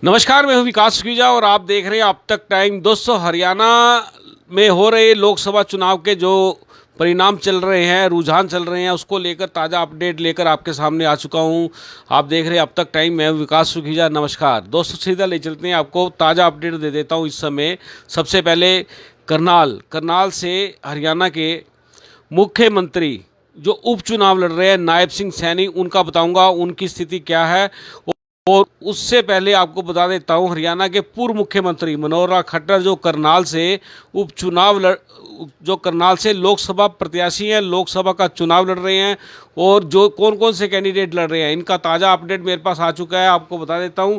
नमस्कार, मैं हूं विकास सुखीजा और आप देख रहे हैं अब तक टाइम। दोस्तों, हरियाणा में हो रहे लोकसभा चुनाव के जो परिणाम चल रहे हैं, रुझान चल रहे हैं, उसको लेकर ताज़ा अपडेट लेकर आपके सामने आ चुका हूं। आप देख रहे हैं अब तक टाइम, मैं विकास सुखीजा। नमस्कार दोस्तों, सीधा ले चलते हैं, आपको ताज़ा अपडेट दे देता हूं इस समय। सबसे पहले करनाल से हरियाणा के मुख्यमंत्री जो उपचुनाव लड़ रहे हैं नायब सिंह सैनी, उनका बताऊंगा उनकी स्थिति क्या है। और उससे पहले आपको बता देता हूं, हरियाणा के पूर्व मुख्यमंत्री मनोहर लाल खट्टर जो करनाल से लोकसभा प्रत्याशी हैं, लोकसभा का चुनाव लड़ रहे हैं, और जो कौन कौन से कैंडिडेट लड़ रहे हैं, इनका ताज़ा अपडेट मेरे पास आ चुका है। आपको बता देता हूं,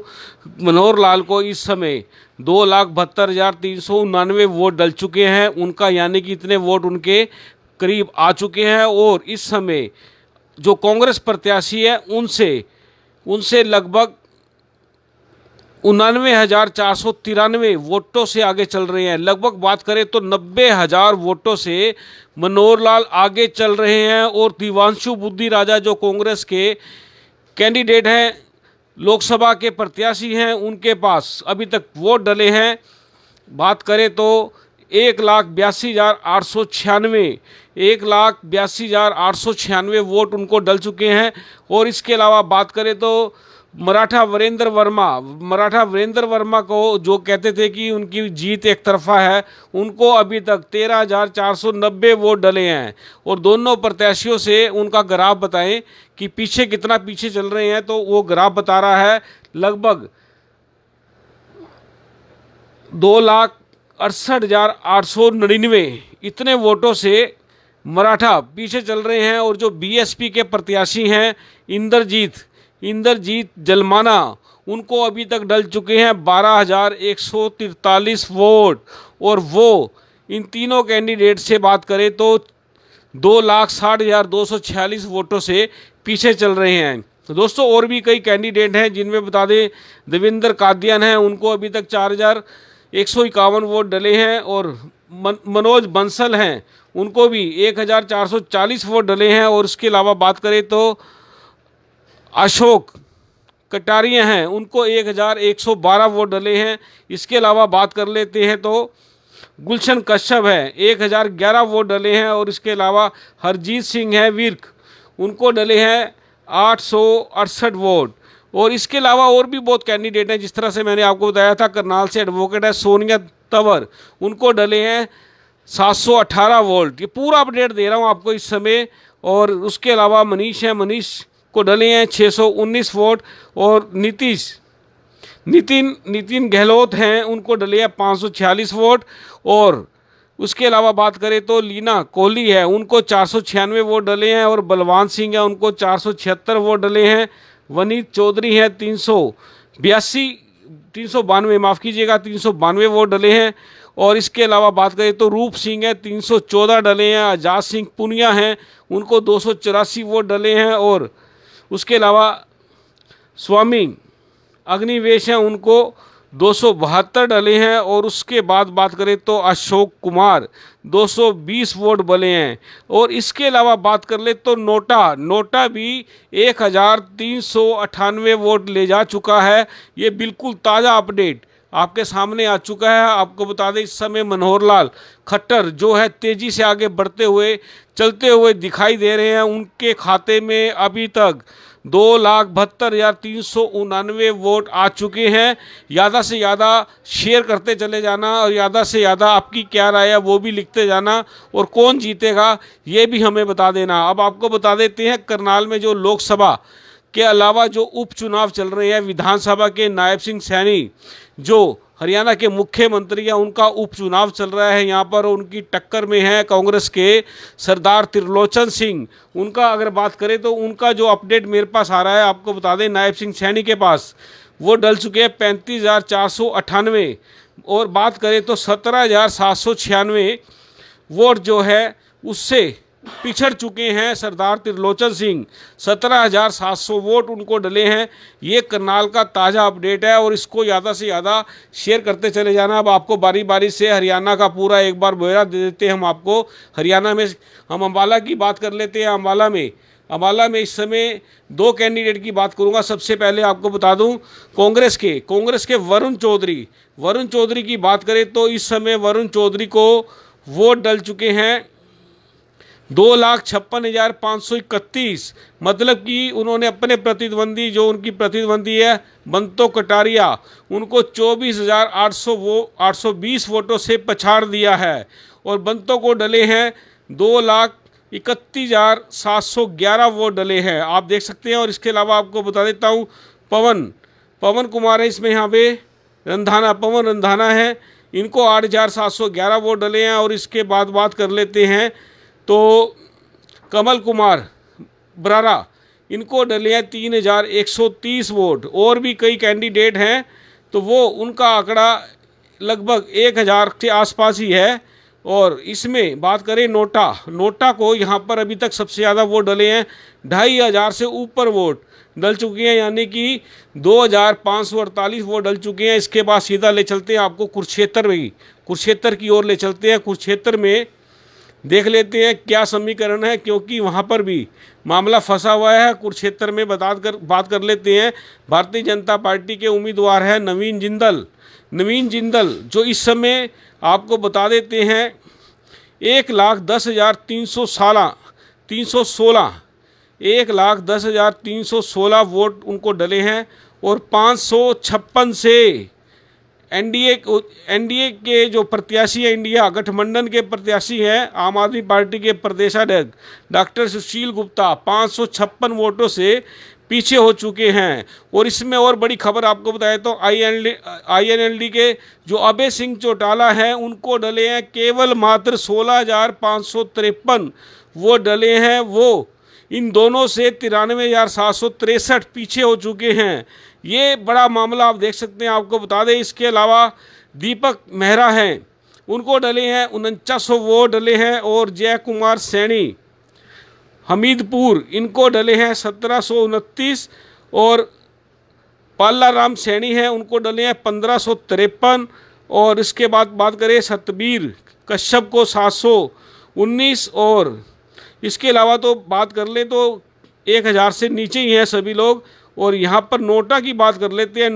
मनोहर लाल को इस समय 2,72,399 वोट डल चुके हैं उनका, यानी कि इतने वोट उनके करीब आ चुके हैं। और इस समय जो कांग्रेस प्रत्याशी है उनसे लगभग 99,493 वोटों से आगे चल रहे हैं। लगभग बात करें तो 90,000 वोटों से मनोहर लाल आगे चल रहे हैं। और दिव्यांशु बुद्धि राजा जो कांग्रेस के कैंडिडेट हैं, लोकसभा के प्रत्याशी हैं, उनके पास अभी तक वोट डले हैं। बात करें तो 1,82,896 वोट उनको डल चुके हैं। और इसके अलावा बात करें तो मराठा वीरेंद्र वर्मा को जो कहते थे कि उनकी जीत एक तरफा है, उनको अभी तक 13,490 वोट डले हैं। और दोनों प्रत्याशियों से उनका ग्राफ बताएं कि कितना पीछे चल रहे हैं, तो वो ग्राफ बता रहा है लगभग 2,68,899 इतने वोटों से मराठा पीछे चल रहे हैं। और जो बीएसपी के प्रत्याशी हैं इंद्रजीत जलमाना, उनको अभी तक डल चुके हैं 12,143 वोट। और वो इन तीनों कैंडिडेट से बात करें तो 2,60,246 वोटों से पीछे चल रहे हैं। तो दोस्तों, और भी कई कैंडिडेट हैं जिनमें बता दें, देवेंद्र कादियान हैं, उनको अभी तक 4,151 वोट डले हैं। और मनोज बंसल हैं, उनको भी 1,440 वोट डले हैं। और इसके अलावा बात करें तो अशोक कटारिया हैं, उनको 1,112 वोट डले हैं। इसके अलावा बात कर लेते हैं तो गुलशन कश्यप है, 1,011 वोट डले हैं। और इसके अलावा हरजीत सिंह है विर्क, उनको डले हैं 868 वोट। और इसके अलावा और भी बहुत कैंडिडेट हैं, जिस तरह से मैंने आपको बताया था, करनाल से एडवोकेट है सोनिया तंवर, उनको डले हैं 718 वोट। ये पूरा अपडेट दे रहा हूँ आपको इस समय। और उसके अलावा मनीष को डले हैं 619 वोट। और नितिन गहलोत हैं, उनको डले हैं 546 वोट। और उसके अलावा बात करें तो लीना कोहली है, उनको 496 वोट डले हैं। और बलवान सिंह है, उनको 476 वोट डले हैं। वनीत चौधरी हैं, 392 वोट डले हैं। और इसके अलावा बात करें तो रूप सिंह है, 314 डले हैं। आजाद सिंह पुनिया हैं, उनको 284 वोट डले हैं। और उसके अलावा स्वामी अग्निवेश हैं, उनको 272 डले हैं। और उसके बाद बात करें तो अशोक कुमार 220 वोट बले हैं। और इसके अलावा बात कर ले तो नोटा भी 1,398 वोट ले जा चुका है। ये बिल्कुल ताज़ा अपडेट आपके सामने आ चुका है। आपको बता दें, इस समय मनोहर लाल खट्टर जो है तेज़ी से आगे चलते हुए दिखाई दे रहे हैं। उनके खाते में अभी तक 2,72,389 वोट आ चुके हैं। ज़्यादा से ज़्यादा शेयर करते चले जाना, और ज़्यादा से ज़्यादा आपकी क्या राय है वो भी लिखते जाना, और कौन जीतेगा ये भी हमें बता देना। अब आपको बता देते हैं, करनाल में जो लोकसभा के अलावा जो उपचुनाव चल रहे हैं, विधानसभा के नायब सिंह सैनी जो हरियाणा के मुख्यमंत्री हैं, उनका उपचुनाव चल रहा है यहाँ पर। उनकी टक्कर में है कांग्रेस के सरदार त्रिलोचन सिंह। उनका अगर बात करें तो उनका जो अपडेट मेरे पास आ रहा है, आपको बता दें, नायब सिंह सैनी के पास वो डल चुके हैं 35,498। और बात करें तो 17,796 वोट जो है उससे पिछड़ चुके हैं सरदार त्रिलोचन सिंह। 17,700 वोट उनको डले हैं। ये करनाल का ताज़ा अपडेट है, और इसको ज़्यादा से ज़्यादा शेयर करते चले जाना। अब आपको बारी बारी से हरियाणा का पूरा एक बार ब्यौरा दे देते हैं हम आपको। हरियाणा में हम अम्बाला की बात कर लेते हैं। अम्बाला में इस समय दो कैंडिडेट की बात करूंगा। सबसे पहले आपको बता दूं कांग्रेस के वरुण चौधरी की बात करें तो इस समय वरुण चौधरी को वोट डल चुके हैं 2,56,531। मतलब कि उन्होंने अपने प्रतिद्वंदी, जो उनकी प्रतिद्वंदी है बंतो कटारिया, उनको 24,820 वोटों से पछाड़ दिया है। और बंतो को डले हैं 2,31,711 वोट डले हैं, आप देख सकते हैं। और इसके अलावा आपको बता देता हूँ पवन कुमार है इसमें, यहाँ पे पवन रंधाना है, इनको 8,711 वोट डले हैं। और इसके बाद बात कर लेते हैं तो कमल कुमार बरारा, इनको डले हैं 3,130 वोट। और भी कई कैंडिडेट हैं तो वो उनका आंकड़ा लगभग 1,000 के आसपास ही है। और इसमें बात करें नोटा को यहाँ पर अभी तक सबसे ज़्यादा वोट डले हैं, 2,500 से ऊपर वोट डल चुके हैं, यानी कि 2,548 वोट डल चुके हैं। इसके बाद सीधा ले चलते हैं आपको कुरुक्षेत्र की ओर ले चलते हैं। कुरुक्षेत्र में देख लेते हैं क्या समीकरण है, क्योंकि वहाँ पर भी मामला फंसा हुआ है। कुरुक्षेत्र में बात कर लेते हैं। भारतीय जनता पार्टी के उम्मीदवार हैं नवीन जिंदल, जो इस समय आपको बता देते हैं 1,10,316 वोट उनको डले हैं। और 556 से एनडीए के जो प्रत्याशी हैं, इंडिया गठबंधन के प्रत्याशी हैं, आम आदमी पार्टी के प्रदेशाध्यक्ष डॉक्टर सुशील गुप्ता 556 वोटों से पीछे हो चुके हैं। और इसमें और बड़ी खबर आपको बताएं तो आईएनएलडी के जो अभय सिंह चौटाला हैं, उनको डले हैं केवल मात्र 16,553 वोट डले हैं। वो इन दोनों से 93,763 पीछे हो चुके हैं। ये बड़ा मामला आप देख सकते हैं, आपको बता दें। इसके अलावा दीपक मेहरा हैं, उनको डले हैं 4900 वोट डले हैं। और जय कुमार सैनी हमीदपुर, इनको डले हैं 1729। और पाला राम सैनी हैं, उनको डले हैं 1553। और इसके बाद बात करें सतबीर कश्यप को 719। और इसके अलावा तो बात कर लें तो 1,000 से नीचे ही हैं सभी लोग। और यहाँ पर नोटा की बात कर लेते हैं।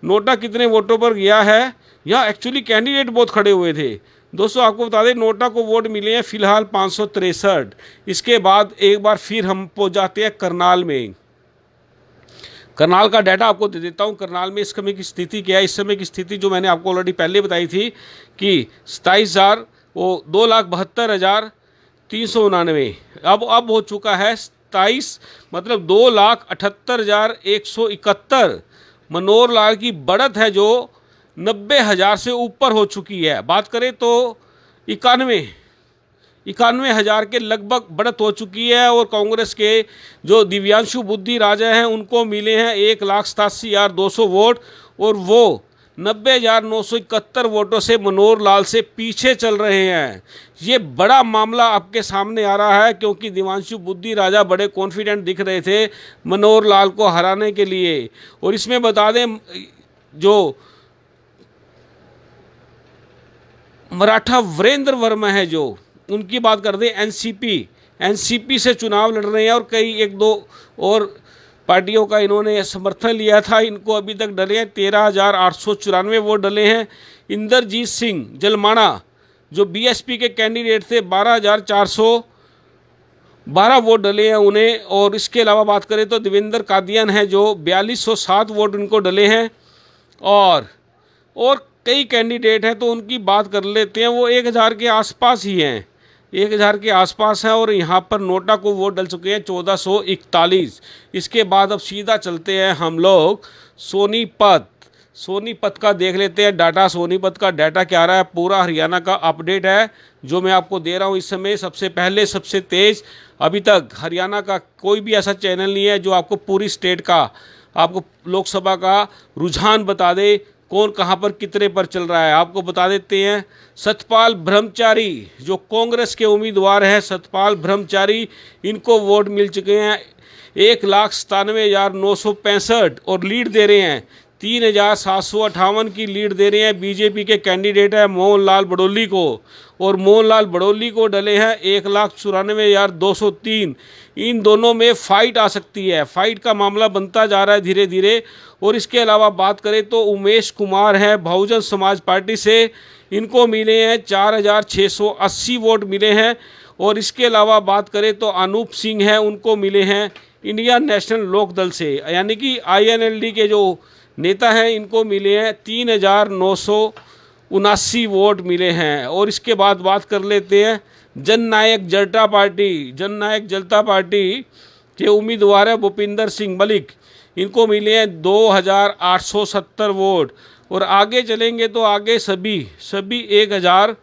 नोटा कितने वोटों पर गया है, यहाँ एक्चुअली कैंडिडेट बहुत खड़े हुए थे दोस्तों। आपको बता दें नोटा को वोट मिले हैं फिलहाल 563। इसके बाद एक बार फिर हम पहुँच जाते हैं करनाल में। करनाल का डाटा आपको दे देता हूँ। करनाल में इस समय की स्थिति क्या है। इस समय की स्थिति जो मैंने आपको ऑलरेडी पहले बताई थी कि 27,000 वो 2,72,389 अब हो चुका है 27, मतलब 2,78,171। मनोहर लाल की बढ़त है जो 90,000 से ऊपर हो चुकी है। बात करें तो 91,000 के लगभग बढ़त हो चुकी है। और कांग्रेस के जो दिव्यांशु बुद्धि राजा हैं, उनको मिले हैं 1,87,200 वोट। और वो 90,971 वोटों से मनोहर लाल से पीछे चल रहे हैं। ये बड़ा मामला आपके सामने आ रहा है, क्योंकि दिव्यांशु बुद्धि राजा बड़े कॉन्फिडेंट दिख रहे थे मनोहर लाल को हराने के लिए। और इसमें बता दें जो मराठा वीरेंद्र वर्मा है, जो उनकी बात कर दें, एनसीपी से चुनाव लड़ रहे हैं। और कई 1-2 और पार्टियों का इन्होंने समर्थन लिया था। इनको अभी तक डले हैं 13,894 वोट डले हैं। इंद्रजीत सिंह जलमाना जो बीएसपी के कैंडिडेट थे, 12,412 वोट डले हैं उन्हें। और इसके अलावा बात करें तो देवेंद्र कादियान है, जो 4,207 वोट उनको डले हैं। और कई कैंडिडेट हैं तो उनकी बात कर लेते हैं। वो 1,000 के आसपास ही हैं, 1,000 के आसपास है। और यहाँ पर नोटा को वोट डल चुके हैं 1,441। इसके बाद अब सीधा चलते हैं हम लोग सोनीपत का देख लेते हैं डाटा। सोनीपत का डाटा क्या आ रहा है, पूरा हरियाणा का अपडेट है जो मैं आपको दे रहा हूँ इस समय। सबसे पहले सबसे तेज़ अभी तक हरियाणा का कोई भी ऐसा चैनल नहीं है जो आपको पूरी स्टेट का, आपको लोकसभा का रुझान बता दे, कौन कहाँ पर कितने पर चल रहा है। आपको बता देते हैं सतपाल ब्रह्मचारी जो कांग्रेस के उम्मीदवार हैं, सतपाल ब्रह्मचारी, इनको वोट मिल चुके हैं 1,97,965 और लीड दे रहे हैं 3,758 की लीड दे रहे हैं। बीजेपी के कैंडिडेट है मोहनलाल बड़ौली को, और मोहनलाल बड़ौली को डले हैं 1,94,203। इन दोनों में फाइट आ सकती है, फाइट का मामला बनता जा रहा है धीरे धीरे। और इसके अलावा बात करें तो उमेश कुमार हैं बहुजन समाज पार्टी से, इनको मिले हैं 4,680 वोट मिले हैं। और इसके अलावा बात करें तो अनूप सिंह हैं, उनको मिले हैं इंडियन नेशनल लोक दल से, यानी कि INLD के जो नेता हैं, इनको मिले हैं 3,979 वोट मिले हैं। और इसके बाद बात कर लेते हैं जननायक जनता पार्टी। जननायक जनता पार्टी के उम्मीदवार है भूपिंदर सिंह मलिक, इनको मिले हैं 2,870 वोट। और आगे चलेंगे तो आगे सभी 1,000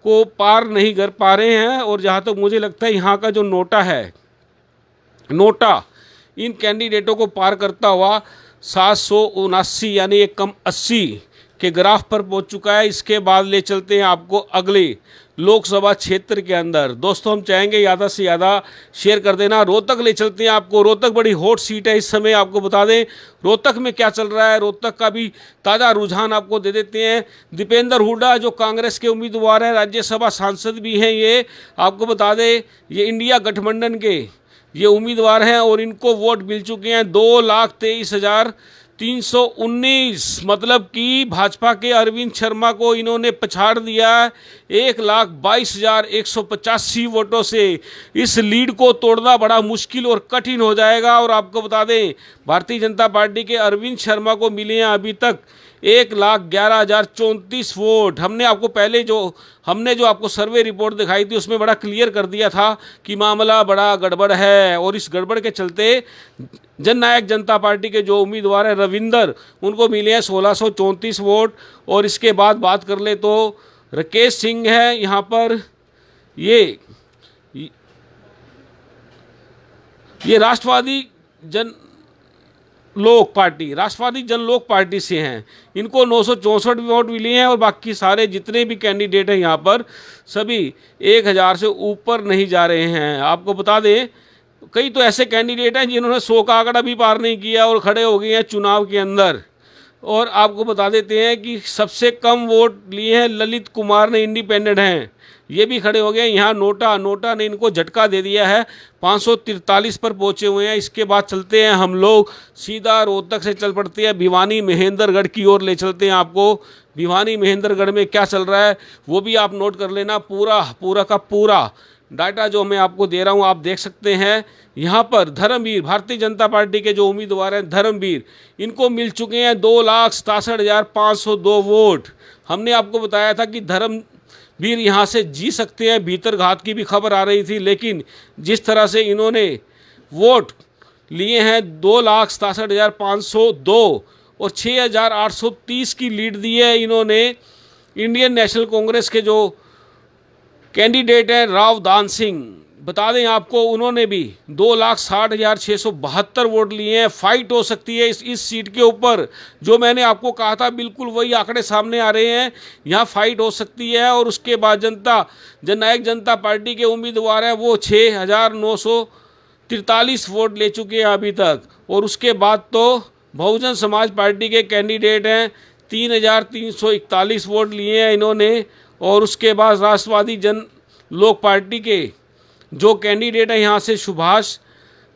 को पार नहीं कर पा रहे हैं। और जहाँ तक मुझे लगता है यहाँ का जो नोटा है, नोटा इन कैंडिडेटों को पार करता हुआ 779 यानी एक कम 80 के ग्राफ पर पहुंच चुका है। इसके बाद ले चलते हैं आपको अगले लोकसभा क्षेत्र के अंदर। दोस्तों हम चाहेंगे ज़्यादा से ज़्यादा शेयर कर देना। रोहतक ले चलते हैं आपको। रोहतक बड़ी हॉट सीट है इस समय, आपको बता दें रोहतक में क्या चल रहा है। रोहतक का भी ताज़ा रुझान आपको दे देते हैं। दीपेंद्र हुड्डा जो कांग्रेस के उम्मीदवार हैं, राज्यसभा सांसद भी हैं, ये आपको बता दें ये इंडिया गठबंधन के ये उम्मीदवार हैं। और इनको वोट मिल चुके हैं 2,23,319, मतलब कि भाजपा के अरविंद शर्मा को इन्होंने पछाड़ दिया 1,22,185 वोटों से। इस लीड को तोड़ना बड़ा मुश्किल और कठिन हो जाएगा। और आपको बता दें भारतीय जनता पार्टी के अरविंद शर्मा को मिले हैं अभी तक 1,11,034 वोट। हमने आपको पहले जो आपको सर्वे रिपोर्ट दिखाई थी उसमें बड़ा क्लियर कर दिया था कि मामला बड़ा गड़बड़ है। और इस गड़बड़ के चलते जननायक जनता पार्टी के जो उम्मीदवार हैं रविंदर, उनको मिले हैं 1,634 वोट। और इसके बाद बात कर ले तो राकेश सिंह है यहाँ पर, ये राष्ट्रवादी जन लोक पार्टी से हैं, इनको 964 वोट मिले हैं। और बाकी सारे जितने भी कैंडिडेट हैं यहाँ पर सभी 1,000 से ऊपर नहीं जा रहे हैं। आपको बता दें कई तो ऐसे कैंडिडेट हैं जिन्होंने 100 का आंकड़ा भी पार नहीं किया और खड़े हो गए हैं चुनाव के अंदर। और आपको बता देते हैं कि सबसे कम वोट लिए हैं ललित कुमार ने, इंडिपेंडेंट हैं, ये भी खड़े हो गए। यहाँ नोटा ने इनको झटका दे दिया है, 543 पर पहुंचे हुए हैं। इसके बाद चलते हैं हम लोग सीधा रोहतक से चल पड़ते हैं भिवानी महेंद्रगढ़ की ओर ले चलते हैं आपको। भिवानी महेंद्रगढ़ में क्या चल रहा है वो भी आप नोट कर लेना। पूरा का पूरा डाटा जो मैं आपको दे रहा हूँ आप देख सकते हैं। यहाँ पर धर्मवीर, भारतीय जनता पार्टी के जो उम्मीदवार हैं धर्मवीर, इनको मिल चुके हैं 2,67,502 वोट। हमने आपको बताया था कि धर्मवीर यहाँ से जीत सकते हैं, भीतर घात की भी खबर आ रही थी। लेकिन जिस तरह से इन्होंने वोट लिए हैं 2,67,502 और 6,830 की लीड दी है इन्होंने इंडियन नेशनल कांग्रेस के जो कैंडिडेट हैं राव दान सिंह। बता दें आपको उन्होंने भी 2,60,672 वोट लिए हैं। फाइट हो सकती है इस सीट के ऊपर, जो मैंने आपको कहा था बिल्कुल वही आंकड़े सामने आ रहे हैं। यहाँ फाइट हो सकती है। और उसके बाद जननायक जनता पार्टी के उम्मीदवार हैं वो 6,943 वोट ले चुके हैं अभी तक। और उसके बाद तो बहुजन समाज पार्टी के कैंडिडेट हैं 3,341 वोट लिए हैं इन्होंने। और उसके बाद राष्ट्रवादी जन लोक पार्टी के जो कैंडिडेट है यहाँ से सुभाष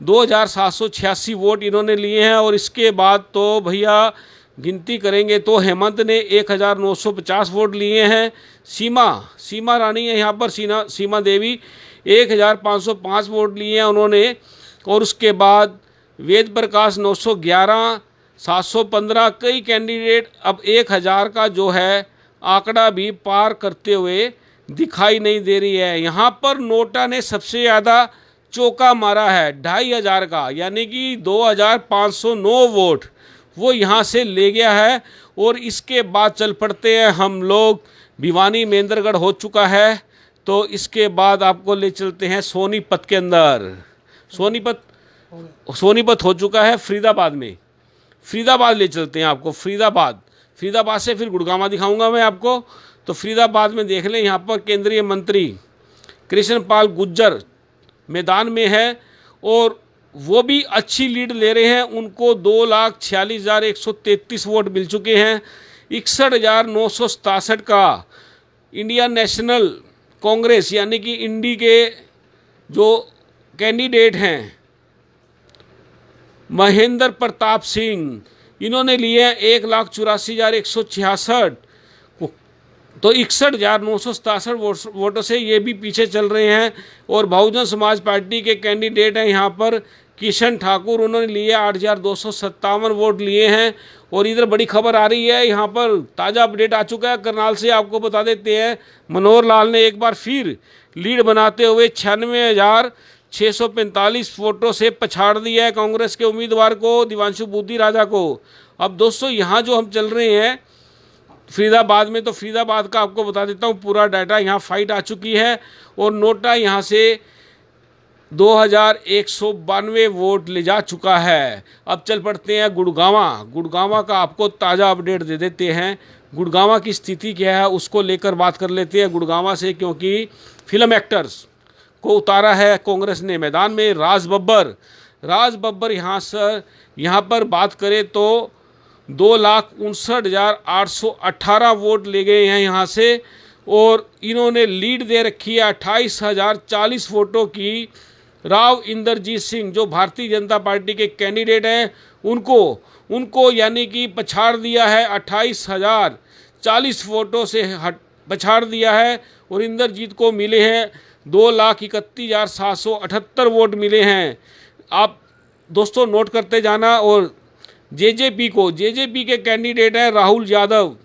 2,786 वोट इन्होंने लिए हैं। और इसके बाद तो भैया गिनती करेंगे तो हेमंत ने 1,950 वोट लिए हैं। सीमा रानी है यहाँ पर, सीमा देवी 1,505 वोट लिए हैं उन्होंने। और उसके बाद वेद प्रकाश 911, 715, कई कैंडिडेट अब 1,000 का जो है आंकड़ा भी पार करते हुए दिखाई नहीं दे रही है। यहाँ पर नोटा ने सबसे ज़्यादा चौका मारा है 2,500 का, यानी कि 2,509 वोट वो यहाँ से ले गया है। और इसके बाद चल पड़ते हैं हम लोग, भिवानी महेंद्रगढ़ हो चुका है तो इसके बाद आपको ले चलते हैं सोनीपत के अंदर। सोनीपत हो चुका है फरीदाबाद में, फरीदाबाद ले चलते हैं आपको। फरीदाबाद से फिर गुड़गांव दिखाऊंगा मैं आपको। तो फरीदाबाद में देख लें, यहाँ पर केंद्रीय मंत्री कृष्णपाल गुर्जर मैदान में है। और वो भी अच्छी लीड ले रहे हैं। उनको 2,46,133 वोट मिल चुके हैं। 61,967 का इंडियन नेशनल कांग्रेस यानी कि इंडी के जो कैंडिडेट हैं महेंद्र प्रताप सिंह, इन्होंने लिए हैं 1,84,166। तो 61,967 वोटों से ये भी पीछे चल रहे हैं। और बहुजन समाज पार्टी के कैंडिडेट हैं यहाँ पर किशन ठाकुर, उन्होंने लिए 8,257 वोट लिए हैं। और इधर बड़ी खबर आ रही है, यहाँ पर ताज़ा अपडेट आ चुका है करनाल से, आपको बता देते हैं। मनोहर लाल ने एक बार फिर लीड बनाते हुए 96,645 वोटों से पछाड़ दिया है कांग्रेस के उम्मीदवार को, दिवांशु बुद्धि राजा को। अब दोस्तों यहाँ जो हम चल रहे हैं फरीदाबाद में, तो फरीदाबाद का आपको बता देता हूँ पूरा डाटा। यहाँ फाइट आ चुकी है और नोटा यहाँ से 2,192 वोट ले जा चुका है। अब चल पड़ते हैं गुड़गांवा का आपको ताज़ा अपडेट दे देते हैं। गुड़गांवा की स्थिति क्या है उसको लेकर बात कर लेते हैं गुड़गांवा से, क्योंकि फिल्म एक्टर्स को उतारा है कांग्रेस ने मैदान में। राज बब्बर यहाँ पर बात करें तो 2,59,818 वोट ले गए हैं यहाँ से। और इन्होंने लीड दे रखी है 28,040 वोटों की। राव इंद्रजीत सिंह जो भारतीय जनता पार्टी के कैंडिडेट हैं उनको यानी कि पछाड़ दिया है, 28,040 वोटों से पछाड़ दिया है। और इंद्रजीत को मिले हैं 2,31,778 वोट मिले हैं। आप दोस्तों नोट करते जाना। और जेजेपी के कैंडिडेट हैं राहुल यादव,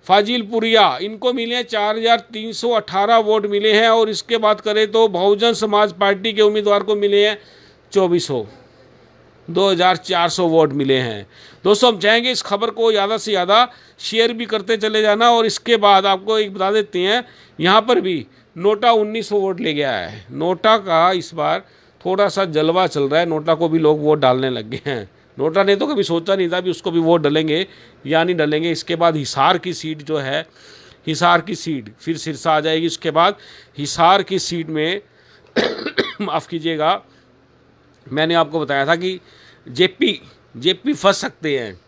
फाजिलपुरिया, इनको मिले हैं 4,318 वोट मिले हैं। और इसके बात करें तो बहुजन समाज पार्टी के उम्मीदवार को मिले हैं 2,400 वोट मिले हैं। दोस्तों हम चाहेंगे इस खबर को ज़्यादा से ज़्यादा शेयर भी करते चले जाना। और इसके बाद आपको एक बता देते हैं, यहाँ पर भी नोटा 1,900 वोट ले गया है। नोटा का इस बार थोड़ा सा जलवा चल रहा है, नोटा को भी लोग वोट डालने लग गए हैं। नोटा ने तो कभी सोचा नहीं था भी उसको भी वोट डलेंगे या नहीं डलेंगे। इसके बाद हिसार की सीट जो है, हिसार की सीट फिर सिरसा आ जाएगी। उसके बाद हिसार की सीट में माफ़ कीजिएगा, मैंने आपको बताया था कि जेपी फंस सकते हैं,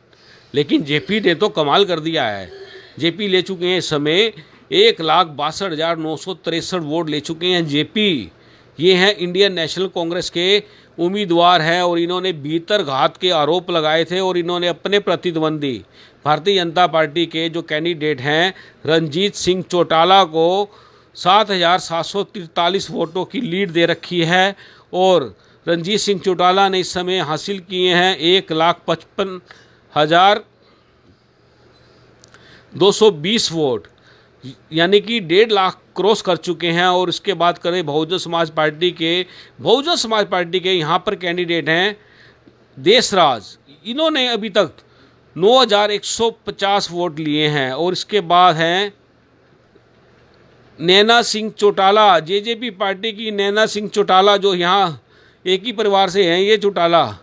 लेकिन जेपी ने तो कमाल कर दिया है। जेपी ले चुके हैं इस समय 1,62,963 वोट ले चुके हैं जेपी। ये हैं इंडियन नेशनल कांग्रेस के उम्मीदवार हैं। और इन्होंने भीतर घात के आरोप लगाए थे और इन्होंने अपने प्रतिद्वंदी भारतीय जनता पार्टी के जो कैंडिडेट हैं रणजीत सिंह चौटाला को 7,743 वोटों की लीड दे रखी है। और रणजीत सिंह चौटाला ने इस समय हासिल किए हैं 1,55,220 वोट, यानी कि 1.5 लाख क्रॉस कर चुके हैं। और इसके बाद करें बहुजन समाज पार्टी के यहाँ पर कैंडिडेट हैं देशराज, इन्होंने अभी तक 9,150 वोट लिए हैं। और इसके बाद हैं नैना सिंह चौटाला, जेजेपी पार्टी की नैना सिंह चौटाला, जो यहाँ एक ही परिवार से हैं ये चौटाला,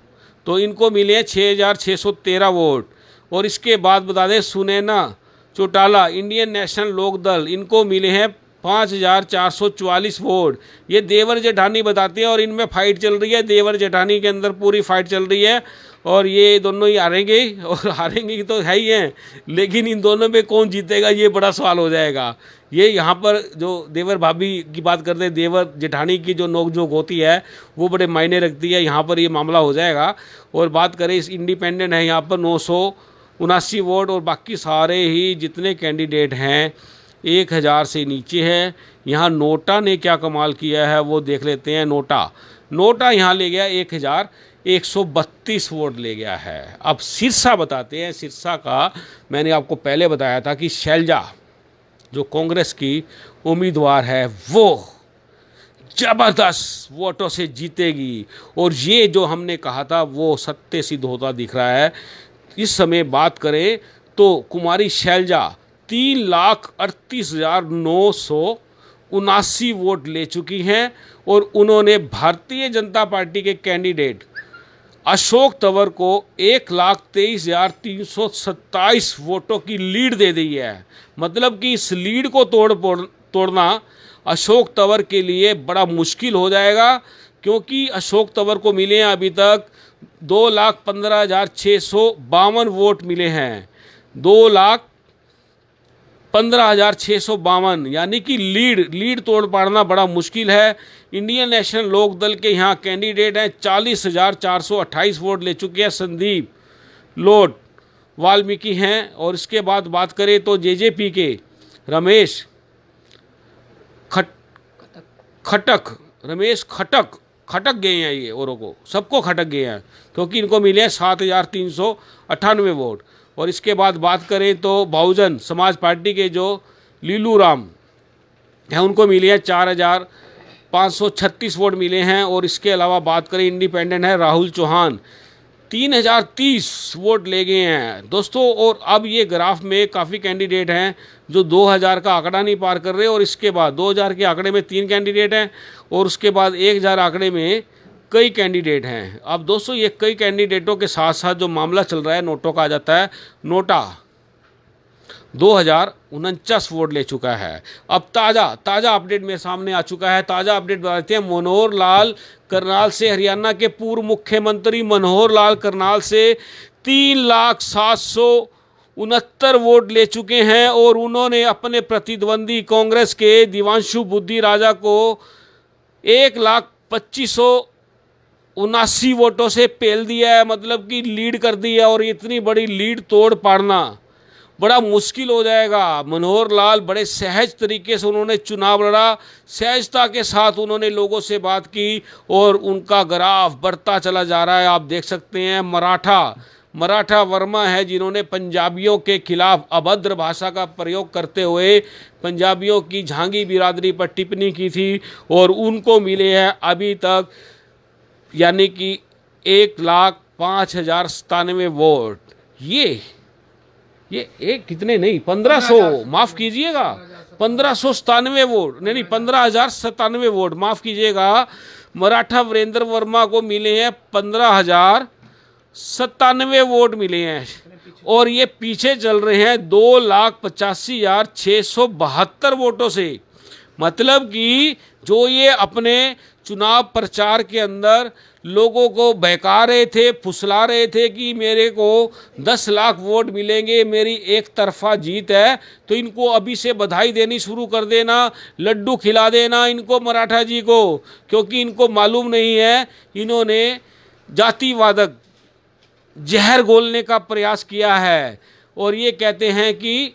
तो इनको मिले हैं 6,613 वोट। और इसके बाद बता दें सुनैना चौटाला, इंडियन नेशनल लोकदल, इनको मिले हैं 5,444 वोट। ये देवर जेठानी बताते हैं और इनमें फाइट चल रही है, देवर जेठानी के अंदर पूरी फाइट चल रही है। और ये दोनों ही हारेंगे, और हारेंगे तो है ही हैं, लेकिन इन दोनों में कौन जीतेगा ये बड़ा सवाल हो जाएगा। ये यहाँ पर जो देवर भाभी की बात करते हैं, देवर जेठानी की जो नोकझोंक होती है वो बड़े मायने रखती है, यहाँ पर ये मामला हो जाएगा। और बात करें इस इंडिपेंडेंट है यहाँ पर 979 वोट। और बाकी सारे ही जितने कैंडिडेट हैं 1,000 से नीचे है। यहाँ नोटा ने क्या कमाल किया है वो देख लेते हैं। नोटा यहाँ ले गया 1,132 वोट ले गया है। अब सिरसा बताते हैं। सिरसा का मैंने आपको पहले बताया था कि शैलजा जो कांग्रेस की उम्मीदवार है वो ज़बरदस्त वोटों से जीतेगी। और ये जो हमने कहा था वो सत्य सिद्ध होता दिख रहा है। इस समय बात करें तो कुमारी शैलजा 3,38,979 वोट ले चुकी हैं। और उन्होंने भारतीय जनता पार्टी के कैंडिडेट अशोक तंवर को 1,23,327 वोटों की लीड दे दी है। मतलब कि इस लीड को तोड़ना अशोक तंवर के लिए बड़ा मुश्किल हो जाएगा, क्योंकि अशोक तंवर को मिले हैं अभी तक 2,15,652 वोट मिले हैं। 2,15,652, यानी कि लीड तोड़ पाना बड़ा मुश्किल है। इंडियन नेशनल लोक दल के यहाँ कैंडिडेट हैं, 40,428 वोट ले चुके हैं। संदीप लोट वाल्मीकि हैं। और इसके बाद बात करें तो जेजेपी के रमेश खटक गए हैं। ये औरों को सबको खटक गए हैं, क्योंकि इनको मिले हैं 7,398 वोट। और इसके बाद बात करें तो बहुजन समाज पार्टी के जो लीलू राम हैं, उनको मिले हैं 4,536 वोट मिले हैं। और इसके अलावा बात करें इंडिपेंडेंट है राहुल चौहान, 3,030 वोट ले गए हैं दोस्तों। और अब ये ग्राफ में काफ़ी कैंडिडेट हैं जो 2,000 का आंकड़ा नहीं पार कर रहे, और इसके बाद 2,000 के आंकड़े में 3 कैंडिडेट हैं, और उसके बाद 1,000 आंकड़े में कई कैंडिडेट हैं। अब दोस्तों ये कई कैंडिडेटों के साथ साथ जो मामला चल रहा है नोटों का आ जाता है। नोटा 2,049 वोट ले चुका है। अब ताज़ा अपडेट मेरे सामने आ चुका है। ताज़ा अपडेट बताते हैं मनोहर लाल करनाल से, हरियाणा के पूर्व मुख्यमंत्री मनोहर लाल करनाल से 3,769 वोट ले चुके हैं। और उन्होंने अपने प्रतिद्वंदी कांग्रेस के दिवांशु बुद्धि राजा को 1,25,79 वोटों से पेल दिया है, मतलब कि लीड कर दी है। और इतनी बड़ी लीड तोड़ पाना बड़ा मुश्किल हो जाएगा। मनोहर लाल बड़े सहज तरीके से उन्होंने चुनाव लड़ा, सहजता के साथ उन्होंने लोगों से बात की, और उनका ग्राफ बढ़ता चला जा रहा है। आप देख सकते हैं मराठा वर्मा है, जिन्होंने पंजाबियों के खिलाफ अभद्र भाषा का प्रयोग करते हुए पंजाबियों की झांगी बिरादरी पर टिप्पणी की थी, और उनको मिले हैं अभी तक यानी कि 1,05,097 वोट। ये एक कितने नहीं 1,500, माफ़ कीजिएगा 1,597 वोट, नहीं 15,097 वोट, माफ़ कीजिएगा। मराठा वीरेंद्र वर्मा को मिले हैं 15,097 वोट मिले हैं। और ये पीछे चल रहे हैं 2,85,672 वोटों से। मतलब कि जो ये अपने चुनाव प्रचार के अंदर लोगों को बहका रहे थे, फुसला रहे थे कि मेरे को 10 लाख वोट मिलेंगे, मेरी एक तरफा जीत है, तो इनको अभी से बधाई देनी शुरू कर देना, लड्डू खिला देना इनको मराठा जी को, क्योंकि इनको मालूम नहीं है इन्होंने जातिवादक जहर घोलने का प्रयास किया है। और ये कहते हैं कि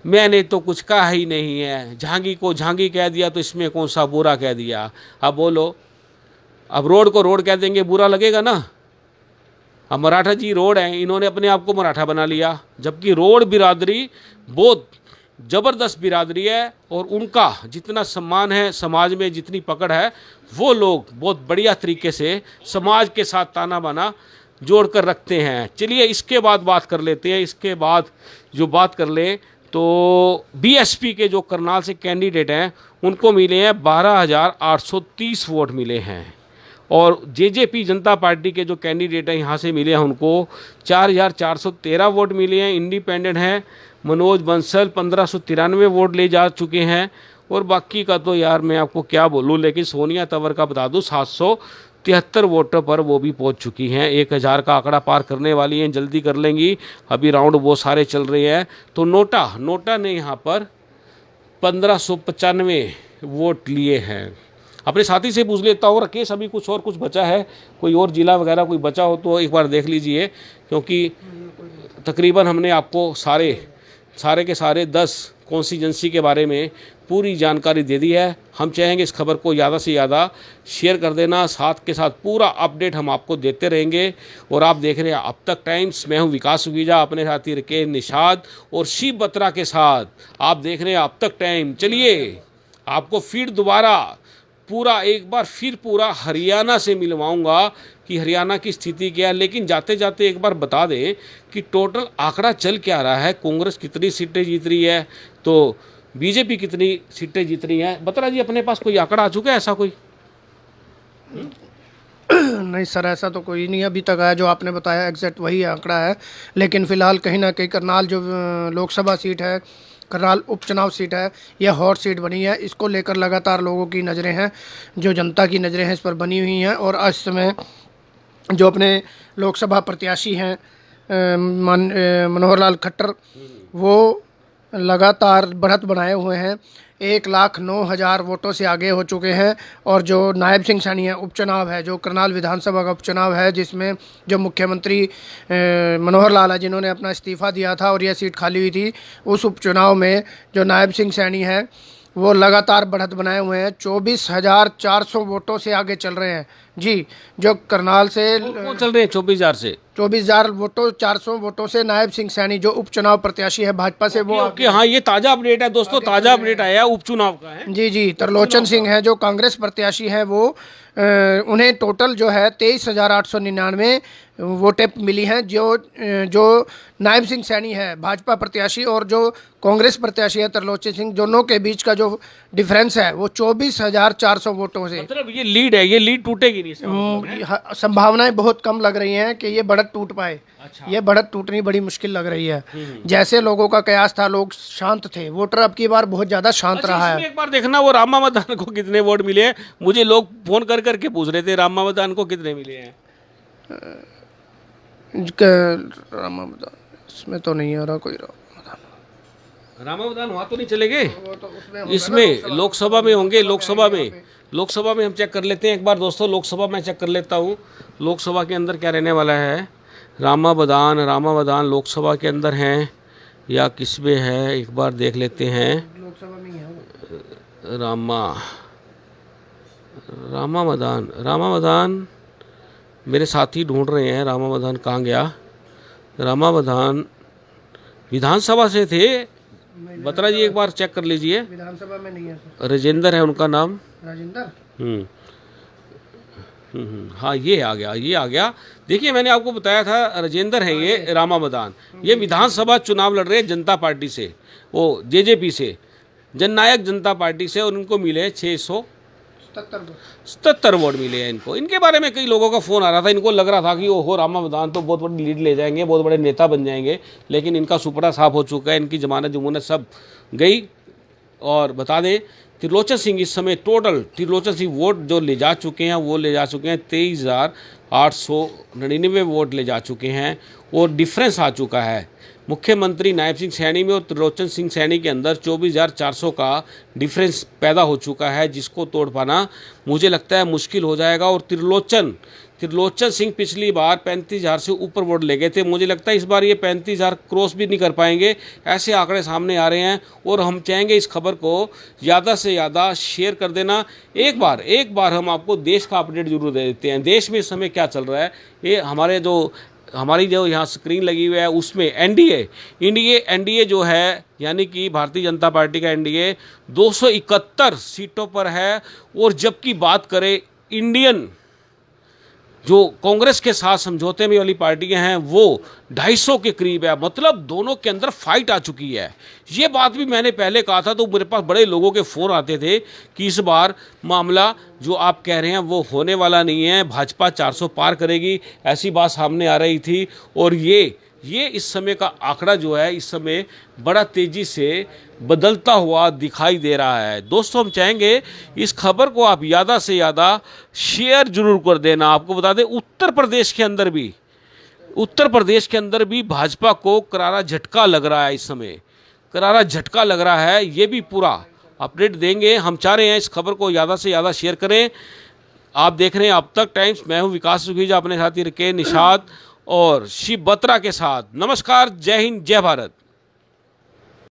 मैंने तो कुछ कहा ही नहीं है, झांगी को झांगी कह दिया तो इसमें कौन सा बुरा कह दिया। अब बोलो, अब रोड को रोड कह देंगे बुरा लगेगा ना। अब मराठा जी रोड हैं, इन्होंने अपने आप को मराठा बना लिया, जबकि रोड बिरादरी बहुत ज़बरदस्त बिरादरी है, और उनका जितना सम्मान है समाज में, जितनी पकड़ है, वो लोग बहुत बढ़िया तरीके से समाज के साथ ताना बाना जोड़ कर रखते हैं। चलिए इसके बाद बात कर लेते हैं। इसके बाद जो बात कर ले तो बीएसपी के जो करनाल से कैंडिडेट हैं उनको मिले हैं 12,830 वोट मिले हैं। और जेजेपी जनता पार्टी के जो कैंडिडेट हैं यहाँ से मिले हैं उनको 4,413 वोट मिले हैं। इंडिपेंडेंट हैं मनोज बंसल 1,593 वोट ले जा चुके हैं। और बाकी का तो यार मैं आपको क्या बोलूँ, लेकिन सोनिया तंवर का बता दूँ 773 वोटों पर वो भी पहुंच चुकी हैं। 1,000 का आंकड़ा पार करने वाली हैं, जल्दी कर लेंगी। अभी राउंड वो सारे चल रहे हैं। तो नोटा ने यहाँ पर 1,595 वोट लिए हैं। अपने साथी से पूछ लेता हूँ राकेश, अभी कुछ बचा है, कोई और जिला वगैरह कोई बचा हो तो एक बार देख लीजिए, क्योंकि तकरीबन हमने आपको सारे के सारे 10 कॉन्स्टिट्यूंसी के बारे में पूरी जानकारी दे दी है। हम चाहेंगे इस खबर को ज़्यादा से ज़्यादा शेयर कर देना, साथ के साथ पूरा अपडेट हम आपको देते रहेंगे। और आप देख रहे हैं अब तक टाइम्स, मैं हूं विकास सुगीजा, अपने साथी रकेश निषाद और शिव बत्रा के साथ आप देख रहे हैं अब तक टाइम। चलिए आपको फिर दोबारा एक बार फिर पूरा हरियाणा से मिलवाऊंगा कि हरियाणा की स्थिति क्या है। लेकिन जाते जाते एक बार बता दें कि टोटल आंकड़ा चल क्या रहा है, कांग्रेस कितनी सीटें जीत रही है, तो बीजेपी कितनी सीटें जीत रही है। बत्रा जी अपने पास कोई आंकड़ा आ चुका है ऐसा कोई? नहीं सर, ऐसा तो कोई नहीं अभी तक आया। जो आपने बताया एग्जैक्ट वही आंकड़ा है। लेकिन फ़िलहाल कहीं ना कहीं करनाल जो लोकसभा सीट है करनाल उपचुनाव सीट है, यह हॉट सीट बनी है। इसको लेकर लगातार लोगों की नज़रें हैं, जो जनता की नज़रें हैं इस पर बनी हुई हैं। और इस समय जो अपने लोकसभा प्रत्याशी हैं मनोहर लाल खट्टर, वो लगातार बढ़त बनाए हुए हैं, 1,09,000 वोटों से आगे हो चुके हैं। और जो नायब सिंह सैनी है उपचुनाव है, जो करनाल विधानसभा का उपचुनाव है, जिसमें जो मुख्यमंत्री मनोहर लाल है, जिन्होंने अपना इस्तीफ़ा दिया था और यह सीट खाली हुई थी, उस उपचुनाव में जो नायब सिंह सैनी है वो लगातार बढ़त बनाए हुए हैं, 24,400 वोटों से आगे चल रहे हैं जी। जो करनाल से कौन चल रहे हैं 24,000 से? 24,000 वोटों 400 वोटों से नायब सिंह सैनी जो उपचुनाव प्रत्याशी है भाजपा से, वो ओके, हाँ, ये ताजा अपडेट है दोस्तों, ताजा अपडेट आया है उपचुनाव का है जी। त्रिलोचन सिंह है जो कांग्रेस प्रत्याशी है, वो उन्हें टोटल जो है 23,899 वोटें मिली हैं। जो नायब सिंह सैनी है भाजपा प्रत्याशी और जो कांग्रेस प्रत्याशी है त्रिलोचन सिंह, दोनों के बीच का जो डिफरेंस है वो 24,400 वोटों से, मतलब ये लीड है, ये लीड टूटेगी नहीं इसका मतलब है? संभावनाएं बहुत कम लग रही हैं कि ये बढ़त टूट पाए। अच्छा। ये बढ़त टूटनी बड़ी मुश्किल लग रही है। जैसे लोगों का कयास था, लोग शांत थे, वोटर अब की बार बहुत ज्यादा शांत रहा है। एक बार देखना वो रामा मदान को कितने वोट मिले हैं, मुझे लोग फोन कर करके पूछ रहे थे रामा मदान को कितने मिले हैं। रामा मदान इसमें तो नहीं आ रहा कोई रामा मदान वहाँ तो नहीं चले गए, तो इसमें लोकसभा में होंगे। लोकसभा में हम चेक कर लेते हैं एक बार दोस्तों, लोकसभा में चेक कर लेता हूँ लोकसभा के अंदर क्या रहने वाला है। रामा मदान लोकसभा के अंदर हैं या किस में है, एक बार देख लेते हैं। लोकसभा में है रामा मदान मेरे साथी ढूंढ रहे हैं। रामा मदान कहाँ गया? रामा मदान विधानसभा से थे, बत्रा जी एक बार चेक कर लीजिए। विधानसभा में नहीं है सर। राजेंद्र है उनका नाम। राजेंद्र हाँ, ये आ गया। देखिए, मैंने आपको बताया था राजेंद्र है ये रामा मदान। ये विधानसभा चुनाव लड़ रहे हैं जनता पार्टी से, वो जेजेपी से, जननायक जनता पार्टी से, और उनको मिले 677 वोट मिले हैं इनको। इनके बारे में कई लोगों का फ़ोन आ रहा था, इनको लग रहा था कि ओहो रामा मदान तो बहुत बड़ी लीड ले जाएंगे, बहुत बड़े नेता बन जाएंगे, लेकिन इनका सुपड़ा साफ हो चुका है, इनकी जमानत सब गई। और बता दें त्रिलोचन सिंह इस समय टोटल त्रिलोचन सिंह वोट जो ले जा चुके हैं वो ले जा चुके हैं 23,899 वोट ले जा चुके हैं, और डिफरेंस आ चुका है मुख्यमंत्री नायब सिंह सैनी में और त्रिलोचन सिंह सैनी के अंदर 24,400 का डिफरेंस पैदा हो चुका है, जिसको तोड़ पाना मुझे लगता है मुश्किल हो जाएगा। और त्रिलोचन सिंह पिछली बार 35,000 से ऊपर वोट ले गए थे, मुझे लगता है इस बार ये 35,000 क्रॉस भी नहीं कर पाएंगे, ऐसे आंकड़े सामने आ रहे हैं। और हम चाहेंगे इस खबर को ज़्यादा से ज़्यादा शेयर कर देना। एक बार हम आपको देश का अपडेट जरूर दे देते हैं, देश में इस समय क्या चल रहा है। ये हमारी जो यहाँ स्क्रीन लगी हुई है उसमें एनडीए जो है, यानी कि भारतीय जनता पार्टी का एनडीए 271 सीटों पर है। और जबकि बात करें इंडियन जो कांग्रेस के साथ समझौते में वाली पार्टियां हैं वो 250 के करीब है, मतलब दोनों के अंदर फाइट आ चुकी है। ये बात भी मैंने पहले कहा था, तो मेरे पास बड़े लोगों के फ़ोन आते थे कि इस बार मामला जो आप कह रहे हैं वो होने वाला नहीं है, भाजपा 400 पार करेगी, ऐसी बात सामने आ रही थी। और ये इस समय का आंकड़ा जो है इस समय बड़ा तेज़ी से बदलता हुआ दिखाई दे रहा है। दोस्तों, हम चाहेंगे इस खबर को आप ज़्यादा से ज़्यादा शेयर जरूर कर देना। आपको बता दें उत्तर प्रदेश के अंदर भी भाजपा को करारा झटका लग रहा है, इस समय करारा झटका लग रहा है। ये भी पूरा अपडेट देंगे। हम चाह रहे हैं इस खबर को ज़्यादा से ज़्यादा शेयर करें। आप देख रहे हैं अब तक टाइम्स, मैं हूँ विकास सुखीजा, अपने साथी रके निषाद और शिव बत्रा के साथ। नमस्कार, जय हिंद, जय भारत।